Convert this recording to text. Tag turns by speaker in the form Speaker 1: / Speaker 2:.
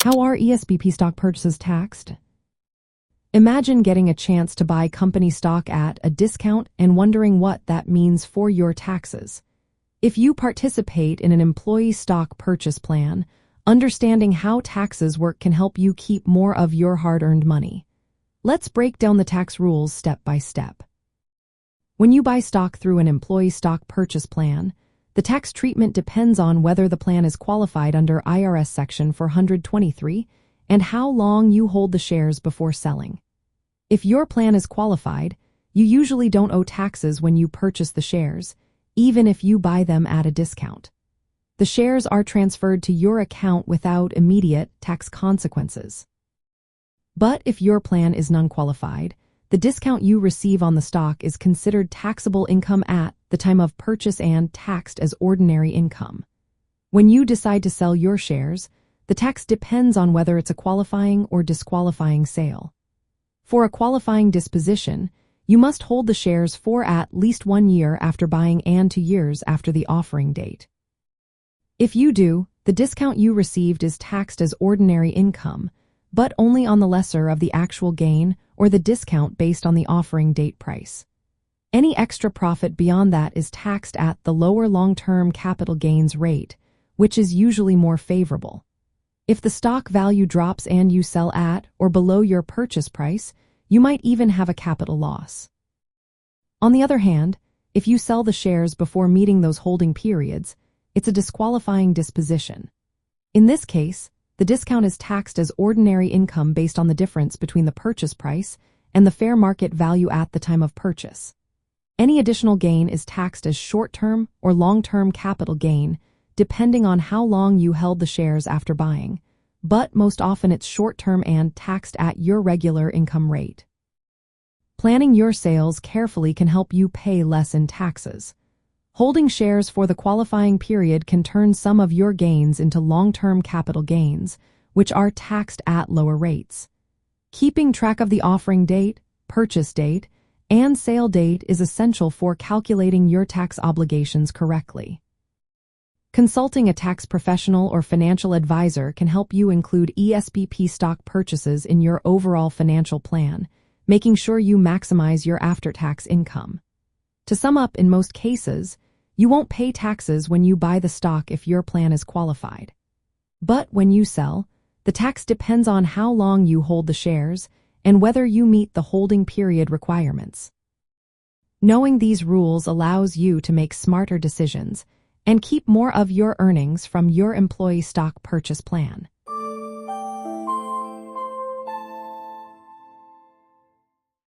Speaker 1: How are ESPP stock purchases taxed? Imagine getting a chance to buy company stock at a discount and wondering what that means for your taxes. If you participate in an employee stock purchase plan, understanding how taxes work can help you keep more of your hard-earned money. Let's break down the tax rules step by step. When you buy stock through an employee stock purchase plan, the tax treatment depends on whether the plan is qualified under IRS Section 423 and how long you hold the shares before selling. If your plan is qualified, you usually don't owe taxes when you purchase the shares, even if you buy them at a discount. The shares are transferred to your account without immediate tax consequences. But if your plan is non-qualified, the discount you receive on the stock is considered taxable income at the time of purchase and taxed as ordinary income. When you decide to sell your shares, the tax depends on whether it's a qualifying or disqualifying sale. For a qualifying disposition, you must hold the shares for at least 1 year after buying and 2 years after the offering date. If you do, the discount you received is taxed as ordinary income, but only on the lesser of the actual gain or the discount based on the offering date price. Any extra profit beyond that is taxed at the lower long-term capital gains rate, which is usually more favorable. If the stock value drops and you sell at or below your purchase price, you might even have a capital loss. On the other hand, if you sell the shares before meeting those holding periods, it's a disqualifying disposition. In this case, the discount is taxed as ordinary income based on the difference between the purchase price and the fair market value at the time of purchase. Any additional gain is taxed as short-term or long-term capital gain, depending on how long you held the shares after buying, but most often it's short-term and taxed at your regular income rate. Planning your sales carefully can help you pay less in taxes. Holding shares for the qualifying period can turn some of your gains into long-term capital gains, which are taxed at lower rates. Keeping track of the offering date, purchase date, and sale date is essential for calculating your tax obligations correctly. Consulting a tax professional or financial advisor can help you include ESPP stock purchases in your overall financial plan, making sure you maximize your after-tax income. To sum up, in most cases, you won't pay taxes when you buy the stock if your plan is qualified. But when you sell, the tax depends on how long you hold the shares and whether you meet the holding period requirements. Knowing these rules allows you to make smarter decisions and keep more of your earnings from your employee stock purchase plan.